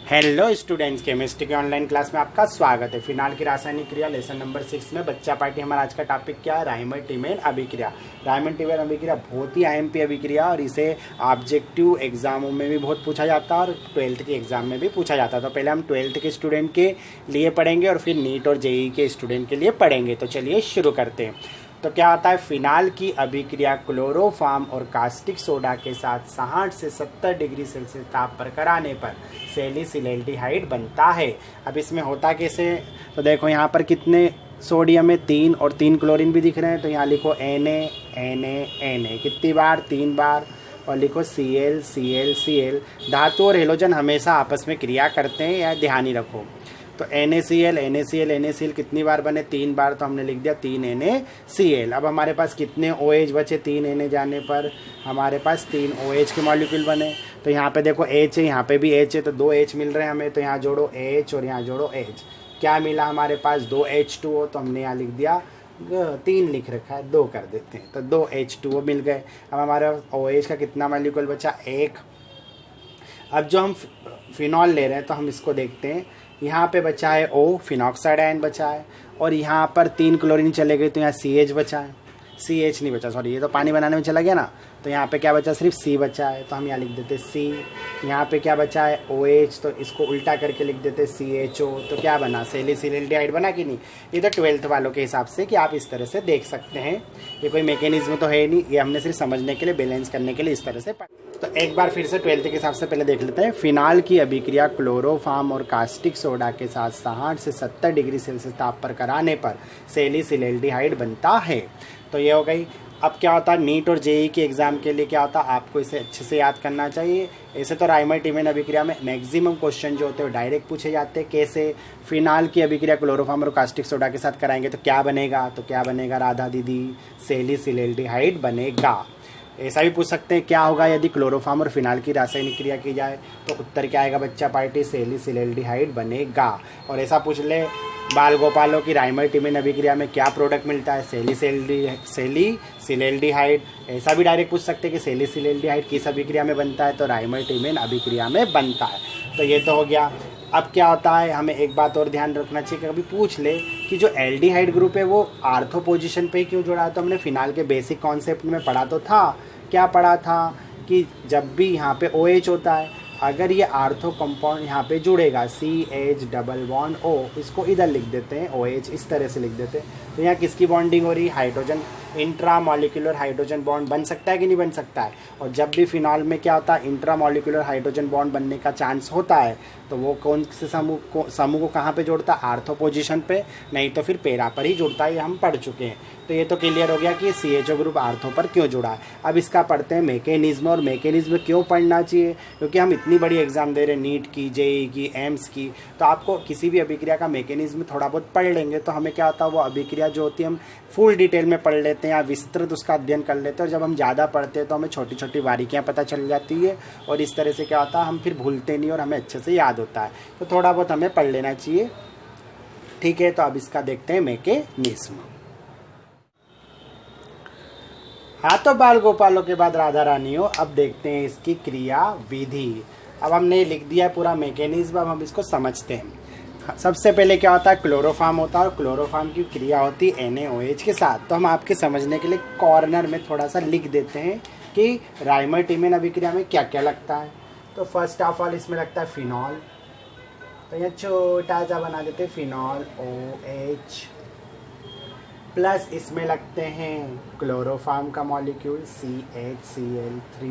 Hello students, chemistry के online class में आपका स्वागत है। फिनाल की रासायनिक क्रिया लेसन नंबर 6 में बच्चा पार्टी हमारा आज का टॉपिक क्या है? राइमर टीमेन अभिक्रिया। राइमर टीमेन अभिक्रिया बहुत ही आईएमपी अभिक्रिया और इसे ऑब्जेक्टिव एग्जामों में भी बहुत पूछा जाता है और 12th के एग्जाम में भी पूछा जाता है। तो पहले हम 12th के स्टूडेंट के लिए पढ़ेंगे और फिर नीट और जेईई के स्टूडेंट के लिए पढ़ेंगे। तो चलिए शुरू करते हैं। तो क्या होता है? फिनाल की अभिक्रिया क्लोरोफॉर्म और कास्टिक सोडा के साथ 60 से 70 डिग्री सेल्सियस ताप पर कराने पर सैलिसिलैल्डिहाइड बनता है। अब इसमें होता कैसे? तो देखो यहाँ पर कितने सोडियम है? 3 और 3 क्लोरीन भी दिख रहे हैं। तो यहाँ लिखो Na कितनी बार? 3 बार। और लिखो Cl धातु और हेलोजन हमेशा आपस में क्रिया करते हैं, या ध्यान ही रखो। तो NaCl कितनी बार बने? 3 बार। तो हमने लिख दिया 3 NaCl। अब हमारे पास कितने OH बचे? 3 Na जाने पर हमारे पास 3 OH के मॉलिक्यूल बने। तो यहाँ पे देखो H है, यहाँ पे भी H है, तो 2 H मिल रहे हैं हमें। तो यहाँ जोड़ो H और यहाँ जोड़ो H। क्या मिला हमारे पास? 2 H2O। तो हमने यहाँ लिख दिया 3 लिख रखा है, 2 कर देते हैं। तो 2 H2O मिल गए। अब हमारे OH का कितना मॉलिक्यूल बचा? 1। अब जो हम फिनॉल ले रहे हैं तो हम इसको देखते हैं। यहाँ पे बचा है O, फिनॉक्साइड आयन बचा है, और यहाँ पर 3 क्लोरीन चले गए तो यहाँ CH बचा है। CH नहीं बचा, सॉरी, ये तो पानी बनाने में चला गया ना। तो यहाँ पे क्या बचा? सिर्फ C बचा है। तो हम यहाँ लिख देते C। यहाँ पे क्या बचा है? OH। तो इसको उल्टा करके लिख देते CHO। तो क्या बना? सैलिसिलैल्डिहाइड बना कि नहीं? ये तो 12th वालों के हिसाब से कि आप इस तरह से देख सकते हैं। ये कोई मैकेनिज्म तो है नहीं, ये हमने सिर्फ समझने के लिए, बैलेंस करने के लिए इस तरह से तो एक बार फिर से 12th के हिसाब से पहले देख लेते हैं। फिनाल की अभिक्रिया क्लोरोफॉर्म और कास्टिक सोडा के साथ 60 से 70 डिग्री सेल्सियस ताप पर कराने पर सैलिसिलैल्डिहाइड बनता है। तो ये हो गई। अब क्या होता है? नीट और जेईई के एग्जाम के लिए क्या होता है? आपको इसे अच्छे से याद करना चाहिए। ऐसे तो राइमर टीमेन अभिक्रिया में मैक्सिमम क्वेश्चन जो होते हैं वो डायरेक्ट पूछे जाते हैं। कैसे? फिनाल की अभिक्रिया क्लोरोफॉर्म और कास्टिक सोडा के साथ कराएंगे तो क्या बनेगा? तो क्या बनेगा राधा दीदी? सैलिसिलैल्डिहाइड बनेगा। ऐसा भी पूछ सकते हैं क्या होगा यदि क्लोरोफॉर्म और फिनाल की रासायनिक क्रिया की जाए? तो उत्तर क्या आएगा बच्चा पार्टी? सैलिसिलैल्डिहाइड बनेगा। और ऐसा पूछ ले बाल गोपालों की राइमर टीमेन अभिक्रिया में क्या प्रोडक्ट मिलता है? सैलिसिलैल्डिहाइड। ऐसा भी डायरेक्ट पूछ सकते हैं कि सैलिसिलैल्डिहाइड किस अभिक्रिया में बनता है? तो राइमर टीमेन अभिक्रिया में बनता है। तो ये तो हो गया। अब क्या होता है? हमें एक बात और ध्यान रखना चाहिए कि कभी पूछ ले कि जो एल्डिहाइड ग्रुप है वो आर्थो पोजीशन पे ही क्यों जुड़ा है? तो हमने फिनाल के बेसिक कॉन्सेप्ट में पढ़ा तो था। क्या पढ़ा था? कि जब भी यहाँ पे OH होता है, अगर ये आर्थो कंपाउंड यहाँ पे जुड़ेगा CH+O, इसको इधर लिख देते हैं OH, इस तरह से लिख देते हैं। तो यहाँ किसकी बॉन्डिंग हो रही? हाइड्रोजन, इंट्रामॉलिक्यूलर हाइड्रोजन बॉन्ड बन सकता है कि नहीं बन सकता है? और जब भी फिनॉल में क्या होता है? इंट्रामॉलिक्यूलर हाइड्रोजन बॉन्ड बनने का चांस होता है, तो वो कौन से समूह को कहाँ पे जोड़ता है? आर्थो पोजीशन पे, नहीं तो फिर पैरा पर ही जुड़ता है। ये हम पढ़ चुके हैं। तो ये तो क्लियर हो गया कि CHO ग्रुप आर्थो पर क्यों जुड़ा है। अब इसका पढ़ते हैं मैकेनिज्म। और मैकेनिज्म क्यों पढ़ना चाहिए? क्योंकि हम इतनी बड़ी एग्जाम दे रहे हैं, नीट की, जेईई की, एम्स की, तो आपको किसी भी अभिक्रिया का मैकेनिज्म थोड़ा बहुत पढ़ लेंगे तो हमें क्या होता है? वो अभिक्रिया जो होती है हम फुल डिटेल में पढ़ लेते हैं या विस्तृत उसका अध्ययन कर लेते हैं। और जब हम ज़्यादा पढ़ते हैं तो हमें छोटी छोटी बारीकियाँ पता चल जाती है, और इस तरह से क्या होता है? हम फिर भूलते नहीं और हमें अच्छे से याद होता है। तो थोड़ा बहुत हमें पढ़ लेना चाहिए। ठीक है, तो अब इसका देखते हैं मैकेनिज्म। हाँ, तो बाल गोपालों के बाद राधा रानियों, अब देखते हैं इसकी क्रिया विधि। अब हमने लिख दिया पूरा मैकेनिज्म, अब हम इसको समझते हैं। सबसे पहले क्या होता है? क्लोरोफॉर्म होता है, और क्लोरोफॉर्म की क्रिया होती है NaOH के साथ। तो हम आपके समझने के लिए कॉर्नर में थोड़ा सा लिख देते हैं कि राइमर टीमेन अभिक्रिया में क्या क्या लगता है। तो फर्स्ट ऑफ ऑल इसमें लगता है फिनॉल। तो यहाँ छोटा सा बना देते हैं फिनॉल OH, प्लस इसमें लगते हैं क्लोरोफॉर्म का मॉलिक्यूल CHCl3,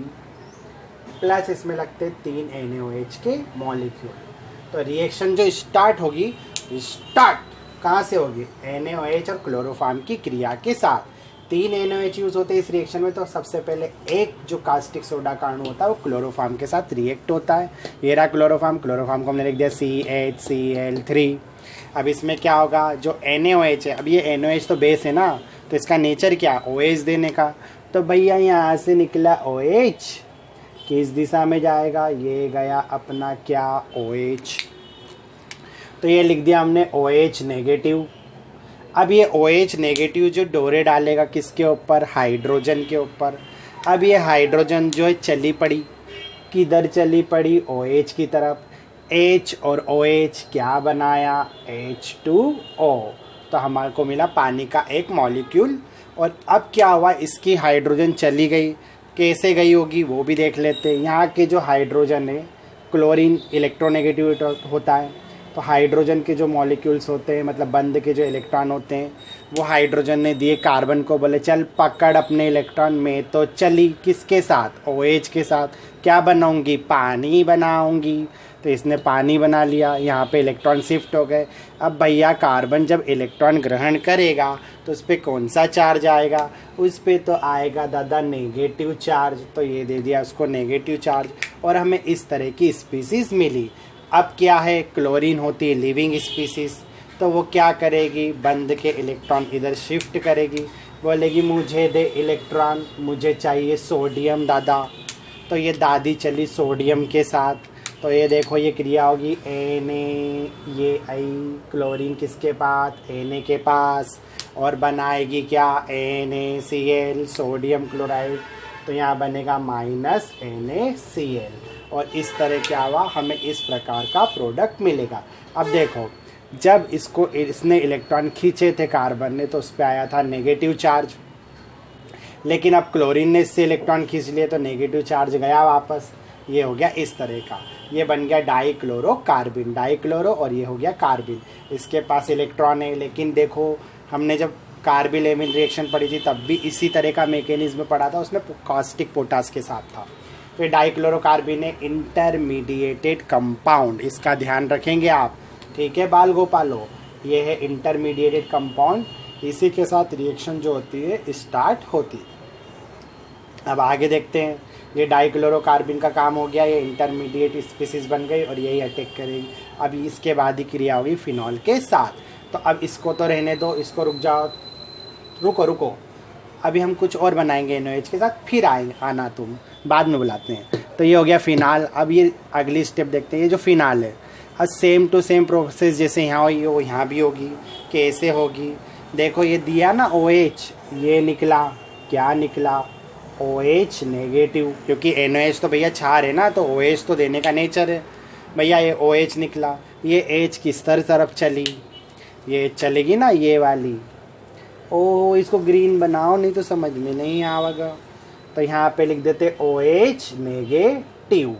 प्लस इसमें लगते हैं 3 NaOH के मॉलिक्यूल। तो रिएक्शन जो स्टार्ट होगी, स्टार्ट कहाँ से होगी? NaOH और क्लोरोफॉर्म की क्रिया के साथ। 3 NaOH यूज़ होते हैं इस रिएक्शन में। तो सबसे पहले एक जो कास्टिक सोडा का अणु होता है वो क्लोरोफॉर्म के साथ रिएक्ट होता है। ये रहा क्लोरोफॉर्म को हमने लिख दिया CHCl3। अब इसमें क्या होगा? जो NaOH है, अब ये NaOH तो बेस है ना, तो इसका नेचर क्या? OH देने का। तो भैया यहाँ से निकला OH, किस दिशा में जाएगा? ये गया अपना क्या? OH। तो ये लिख दिया हमने OH नेगेटिव। अब ये OH नेगेटिव जो डोरे डालेगा किसके ऊपर, हाइड्रोजन के ऊपर। अब ये हाइड्रोजन जो है चली पड़ी, किधर चली पड़ी, OH की तरफ। H और OH क्या बनाया, H2O। तो हमारे को मिला पानी का एक मॉलिक्यूल। और अब क्या हुआ, इसकी हाइड्रोजन चली गई, कैसे गई होगी वो भी देख लेते हैं। यहाँ के जो हाइड्रोजन है, क्लोरीन इलेक्ट्रोनेगेटिव होता है, तो हाइड्रोजन के जो मॉलिक्यूल्स होते हैं, मतलब बंद के जो इलेक्ट्रॉन होते हैं, वो हाइड्रोजन ने दिए कार्बन को, बोले चल पकड़ अपने इलेक्ट्रॉन में। तो चली किसके साथ, OH के साथ। क्या बनाऊंगी, पानी बनाऊंगी। तो इसने पानी बना लिया, यहाँ पे इलेक्ट्रॉन शिफ्ट हो गए। अब भैया कार्बन जब इलेक्ट्रॉन ग्रहण करेगा तो उस पर कौन सा चार्ज आएगा, उस पर तो आएगा दादा नेगेटिव चार्ज। तो ये दे दिया उसको नेगेटिव चार्ज, और हमें इस तरह की स्पीसीज मिली। अब क्या है, क्लोरीन होती है लिविंग स्पीसीज, तो वो क्या करेगी, बंद के इलेक्ट्रॉन इधर शिफ्ट करेगी, बोलेगी मुझे दे इलेक्ट्रॉन, मुझे चाहिए सोडियम दादा। तो ये दादी चली सोडियम के साथ। तो ये देखो ये क्रिया होगी, Na, ये आई क्लोरीन किसके पास, Na के पास, और बनाएगी क्या, NaCl सोडियम क्लोराइड। तो यहाँ बनेगा -NaCl, और इस तरह क्या हुआ, हमें इस प्रकार का प्रोडक्ट मिलेगा। अब देखो, जब इसने इलेक्ट्रॉन खींचे थे कार्बन ने, तो उस पर आया था नेगेटिव चार्ज, लेकिन अब क्लोरीन ने इससे इलेक्ट्रॉन खींच लिए तो नेगेटिव चार्ज गया वापस। ये हो गया इस तरह का, ये बन गया डाइक्लोरोकार्बिन, डाइक्लोरो, और ये हो गया कार्बिन। इसके पास इलेक्ट्रॉन है, लेकिन देखो हमने जब कार्बिल एमिन रिएक्शन पढ़ी थी तब भी इसी तरह का मैकेनिज्म पढ़ा था, उसमें कास्टिक पोटास के साथ था। तो ये डाइक्लोरोकार्बिन है इंटरमीडिएटेड कंपाउंड, इसका ध्यान रखेंगे आप, ठीक है बाल गोपालो। ये है इंटरमीडिएटेड कंपाउंड, इसी के साथ रिएक्शन जो होती है स्टार्ट होती है। अब आगे देखते हैं, ये डाइक्लोरोकार्बिन का काम हो गया, ये इंटरमीडिएट स्पीसीज बन गई और यही अटैक करेगी। अब इसके बाद ही क्रिया होगी फिनॉल के साथ। तो अब इसको तो रहने दो, इसको रुक जाओ, रुको, अभी हम कुछ और बनाएंगे NaOH के साथ, फिर आना तुम, बाद में बुलाते हैं। तो ये हो गया फिनाल। अब ये अगली स्टेप देखते हैं, ये जो फिनाल है, अब सेम टू सेम प्रोसेस जैसे यहाँ हुई वो यहाँ भी होगी। कैसे होगी, देखो ये दिया ना OH, ये निकला, क्या निकला, OH नेगेटिव, क्योंकि NaOH तो भैया क्षार है ना, तो OH तो देने का नेचर है भैया। ये OH निकला, ये H किस तरफ चली, ये चलेगी ना ये वाली। ओ इसको ग्रीन बनाओ, नहीं तो समझ में नहीं आएगा। तो यहाँ पे लिख देते OH नेगेटिव।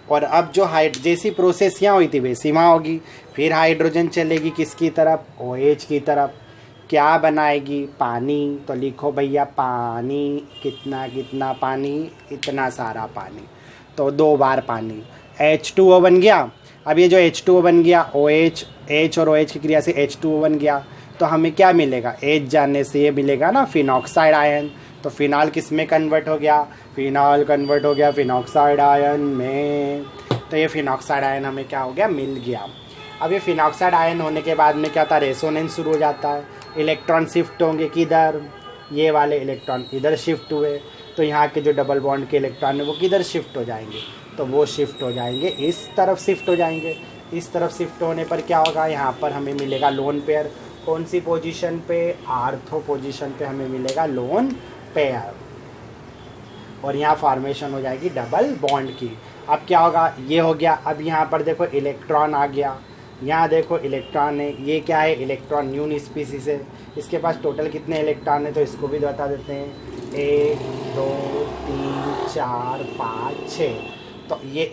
और अब जो जैसी प्रोसेस यहाँ हुई थी वैसी वहाँ होगी। फिर हाइड्रोजन चलेगी किसकी तरफ, OH की तरफ। क्या बनाएगी, पानी। तो लिखो भैया पानी, कितना पानी, इतना सारा पानी, तो 2 बार पानी। H2O बन गया। अब ये जो H2O बन गया, OH, H और OH की क्रिया से H2O बन गया, तो हमें क्या मिलेगा, H जाने से ये मिलेगा ना फिनॉक्साइड आयन। तो फिनाल किस में कन्वर्ट हो गया, फिनॉल कन्वर्ट हो गया फिनॉक्साइड आयन में। तो ये फिनॉक्साइड आयन हमें क्या हो गया, मिल गया। अब ये फिनॉक्साइड आयन होने के बाद में क्या था, रेजोनेंस शुरू हो जाता है। इलेक्ट्रॉन शिफ्ट होंगे किधर, ये वाले इलेक्ट्रॉन इधर शिफ्ट हुए, तो यहाँ के जो डबल बॉन्ड के इलेक्ट्रॉन है वो किधर शिफ्ट हो जाएंगे, तो वो शिफ्ट हो जाएंगे इस तरफ शिफ्ट हो जाएंगे। इस तरफ शिफ्ट होने पर क्या होगा, यहाँ पर हमें मिलेगा लोन पेयर। कौन सी पोजीशन पे, आर्थो पोजीशन पे हमें मिलेगा लोन पेयर, और यहाँ फॉर्मेशन हो जाएगी डबल बॉन्ड की। अब क्या होगा, ये हो गया। अब यहाँ पर देखो इलेक्ट्रॉन आ गया, यहाँ देखो इलेक्ट्रॉन है, ये क्या है, इलेक्ट्रॉन न्यून स्पीसीज है। इसके पास टोटल कितने इलेक्ट्रॉन है, तो इसको भी बता देते हैं, 1 2 3 4 5 6। तो ये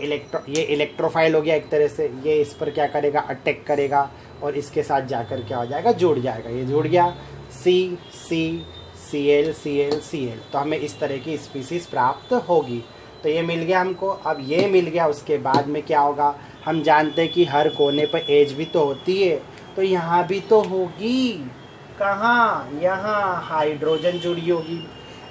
इलेक्ट्रोफाइल हो गया एक तरह से, ये इस पर क्या करेगा, अटैक करेगा, और इसके साथ जाकर क्या हो जाएगा, जुड़ जाएगा। ये जुड़ गया, CCCl Cl Cl, तो हमें इस तरह की स्पीसीज प्राप्त होगी। तो ये मिल गया हमको। अब ये मिल गया, उसके बाद में क्या होगा, हम जानते हैं कि हर कोने पर एज भी तो होती है, तो यहाँ भी तो होगी। कहाँ, यहाँ हाइड्रोजन जुड़ी होगी।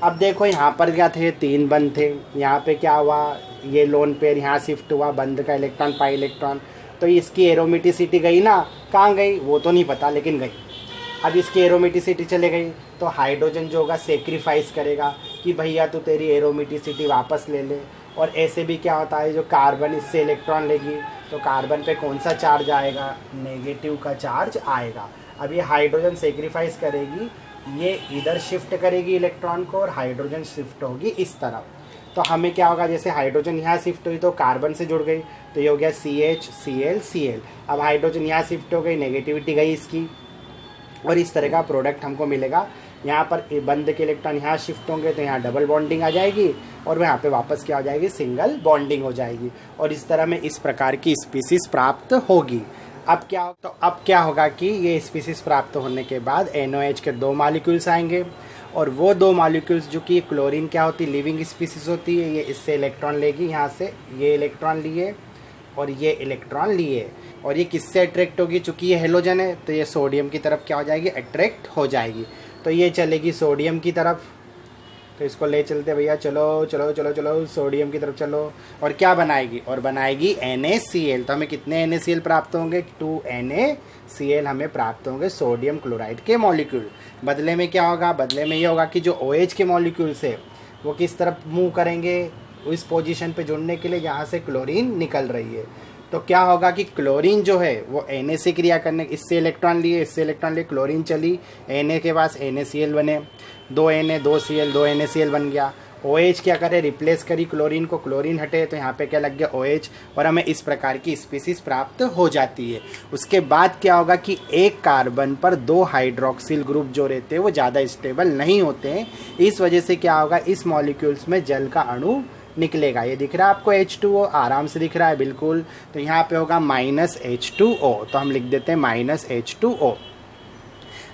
अब देखो यहाँ पर क्या थे, 3 बंद थे, यहाँ पे क्या हुआ, ये लोन पेयर यहाँ शिफ्ट हुआ, बंद का इलेक्ट्रॉन पाई इलेक्ट्रॉन, तो इसकी एरोमेटिसिटी गई ना, कहाँ गई वो तो नहीं पता लेकिन गई। अब इसकी एरोमेटिसिटी चले गई, तो हाइड्रोजन जो होगा सेक्रीफाइस करेगा कि भैया तू तेरी एरोमेटिसिटी वापस ले ले। और ऐसे भी क्या होता है, जो कार्बन इससे इलेक्ट्रॉन लेगी तो कार्बन पे कौन सा चार्ज आएगा, नेगेटिव का चार्ज आएगा। अब ये हाइड्रोजन सेक्रीफाइस करेगी, ये इधर शिफ्ट करेगी इलेक्ट्रॉन को और हाइड्रोजन शिफ्ट होगी इस तरफ। तो हमें क्या होगा, जैसे हाइड्रोजन यहाँ शिफ्ट हुई तो कार्बन से जुड़ गई, तो ये हो गया CH Cl Cl। अब हाइड्रोजन यहाँ शिफ्ट हो गई, नेगेटिविटी गई इसकी, और इस तरह का प्रोडक्ट हमको मिलेगा। यहाँ पर बंद के इलेक्ट्रॉन यहाँ शिफ्ट होंगे तो यहाँ डबल बॉन्डिंग आ जाएगी, और यहाँ पे वापस क्या हो जाएगी, सिंगल बॉन्डिंग हो जाएगी, और इस तरह में इस प्रकार की स्पीसीज प्राप्त होगी। अब क्या होगा कि ये स्पीसीज प्राप्त होने के बाद NOH के 2 मॉलिक्यूल्स आएंगे, और वो 2 मॉलिक्यूल्स जो कि क्लोरीन क्या होती है, लिविंग स्पीसीज होती है, ये इससे इलेक्ट्रॉन लेगी, यहाँ से ये इलेक्ट्रॉन लिए और ये इलेक्ट्रॉन लिए, और ये किससे अट्रैक्ट होगी, चूँकि ये हेलोजन है तो ये सोडियम की तरफ क्या हो जाएगी, अट्रैक्ट हो जाएगी। तो ये चलेगी सोडियम की तरफ, तो इसको ले चलते भैया, चलो चलो चलो चलो सोडियम की तरफ चलो, और क्या बनाएगी, और बनाएगी NaCl। तो हमें कितने NaCl प्राप्त होंगे, 2 NaCl हमें प्राप्त होंगे, सोडियम क्लोराइड के मॉलिक्यूल। बदले में क्या होगा, बदले में ये होगा कि जो OH के मॉलिक्यूल्स है वो किस तरफ मूव करेंगे, उस पोजीशन पे जुड़ने के लिए जहाँ से क्लोरीन निकल रही है। तो क्या होगा कि क्लोरीन जो है वो Na से क्रिया करने, इससे इलेक्ट्रॉन लिए, इससे इलेक्ट्रॉन लिए, क्लोरीन चली, Na के पास NaCl बने, 2 Na 2 Cl 2 NaCl बन गया। OH क्या करे, रिप्लेस करी क्लोरीन को, क्लोरीन हटे तो यहाँ पे क्या लग गया, OH, और हमें इस प्रकार की स्पीसीज प्राप्त हो जाती है। उसके बाद क्या होगा कि एक कार्बन पर 2 हाइड्रोक्सिल ग्रुप जो रहते हैं वो ज़्यादा स्टेबल नहीं होते हैं, इस वजह से क्या होगा, इस मॉलिक्यूल्स में जल का अणु निकलेगा। ये दिख रहा है आपको H2O, आराम से दिख रहा है बिल्कुल। तो यहाँ पे होगा -H2O, तो हम लिख देते हैं -H2O।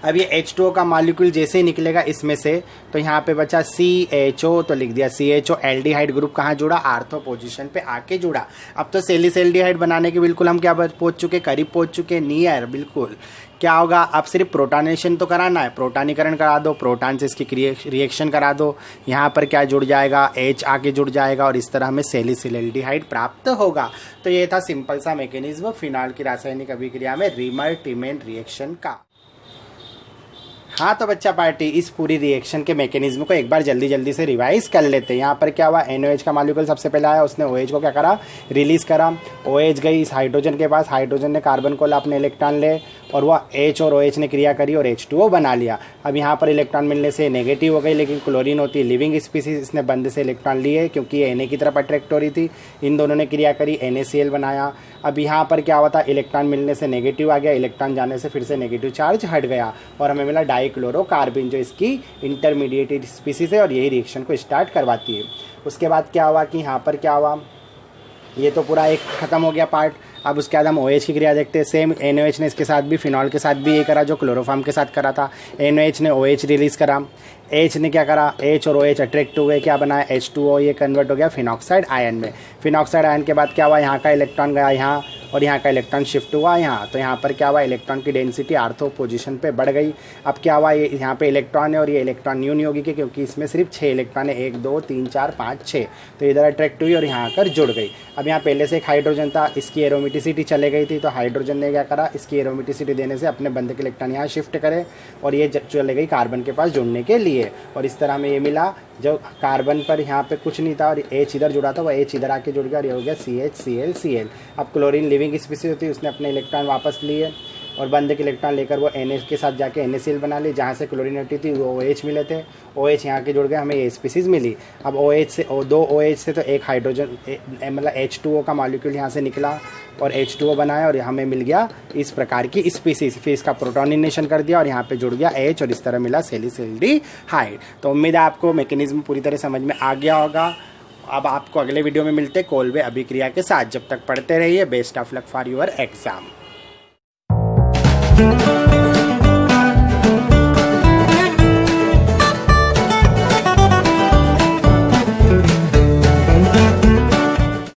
अब ये H2O का मॉलिक्यूल जैसे ही निकलेगा इसमें से, तो यहाँ पे बचा CHO, तो लिख दिया CHO। एल्डिहाइड ग्रुप कहाँ जुड़ा, आर्थो पोजीशन पे आके जुड़ा। अब तो सेलिसल्डिहाइड बनाने के बिल्कुल हम क्या पहुँच चुके, करीब पहुँच चुके, नियर बिल्कुल। क्या होगा, अब सिर्फ प्रोटॉनेशन तो कराना है, प्रोटॉनीकरण करा दो, प्रोटॉन से इसकी रिएक्शन करा दो, यहाँ पर क्या जुड़ जाएगा, H आके जुड़ जाएगा, और इस तरह हमें सेलिसल्डिहाइड प्राप्त होगा। तो ये था सिंपल सा मैकेनिज्म फिनॉल की रासायनिक अभिक्रिया में रीमर-टिमेन रिएक्शन का। हाँ तो बच्चा पार्टी, इस पूरी रिएक्शन के मैकेनिज्म को एक बार जल्दी से रिवाइज कर लेते हैं। यहाँ पर क्या हुआ, NOH का मॉलिक्यूल सबसे पहले आया, उसने OH को क्या करा, रिलीज करा। OH गई इस हाइड्रोजन के पास, हाइड्रोजन ने कार्बन को ला, अपने इलेक्ट्रॉन ले, और वह H और OH ने क्रिया करी और H2O बना लिया। अब यहाँ पर इलेक्ट्रॉन मिलने से नेगेटिव हो गई, लेकिन क्लोरीन होती है लिविंग स्पीसीज, इसने बंद से इलेक्ट्रॉन लिए क्योंकि ये Na की तरफ अट्रैक्ट हो रही थी, इन दोनों ने क्रिया करी, NaCl बनाया। अब यहाँ पर क्या हुआ था, इलेक्ट्रॉन मिलने से नेगेटिव आ गया, इलेक्ट्रॉन जाने से फिर से नेगेटिव चार्ज हट गया, और हमें मिला डाइक्लोरोकार्बन, जो इसकी इंटरमीडिएट स्पीसीज है और यही रिएक्शन को स्टार्ट करवाती है। उसके बाद क्या हुआ कि यहाँ पर क्या हुआ, ये तो पूरा एक ख़त्म हो गया पार्ट। अब उसके बाद हम OH की क्रिया देखते हैं। सेम NOH ने इसके साथ भी, फिनॉल के साथ भी ये करा जो क्लोरोफॉर्म के साथ करा था। NOH ने OH रिलीज़ करा, H ने क्या करा, H और OH अट्रैक्ट हुए, क्या बनाया, H2O, ये कन्वर्ट हो गया फिनॉक्साइड आयन में। फिनॉक्साइड आयन के बाद क्या हुआ, यहाँ का इलेक्ट्रॉन गया यहाँ, और यहाँ का इलेक्ट्रॉन शिफ्ट हुआ यहाँ, तो यहाँ पर क्या हुआ, इलेक्ट्रॉन की डेंसिटी आर्थो पोजीशन पे बढ़ गई। अब क्या हुआ, ये यहाँ पे इलेक्ट्रॉन है और ये इलेक्ट्रॉन न्यू नहीं होगी क्योंकि इसमें सिर्फ 6 इलेक्ट्रॉन है, 1 2 3 4 5 6, तो इधर अट्रैक्ट हुई और यहाँ आकर जुड़ गई। अब यहाँ पहले से एक हाइड्रोजन था, इसकी एरोमेटिसिटी चले गई थी, तो हाइड्रोजन ने क्या करा, इसकी एरोमेटिसिटी देने से अपने बंद के इलेक्ट्रॉन यहाँ शिफ्ट करे, और ये चले गई कार्बन के पास जुड़ने के लिए, और इस तरह में ये मिला। जो कार्बन पर यहाँ पे कुछ नहीं था और H इधर जुड़ा था, वो H इधर आके जुड़ गया और ये हो गया CH Cl। अब क्लोरीन लिविंग स्पीसीज होती है, उसने अपने इलेक्ट्रॉन वापस लिए और बंद के इलेक्ट्रॉन लेकर वो Na के साथ जाके NaCl बना ली, जहाँ से क्लोरीन हटी थी वो OH मिले थे, OH यहाँ के जुड़ गए, हमें ये स्पीसीज मिली। अब OH से 2 OH से तो एक हाइड्रोजन मतलब H2O का मॉलिक्यूल यहाँ से निकला और H2O बनाया और हमें मिल गया इस प्रकार की स्पीसीज। फिर इसका प्रोटोनेशन कर दिया और यहाँ पे जुड़ गया H और इस तरह मिला सेलिसल्डिहाइड। तो उम्मीद है आपको मैकेनिज्म पूरी तरह समझ में आ गया होगा। अब आपको अगले वीडियो में मिलते कोल्बे अभिक्रिया के साथ। जब तक पढ़ते रहिए, best of luck for your exam.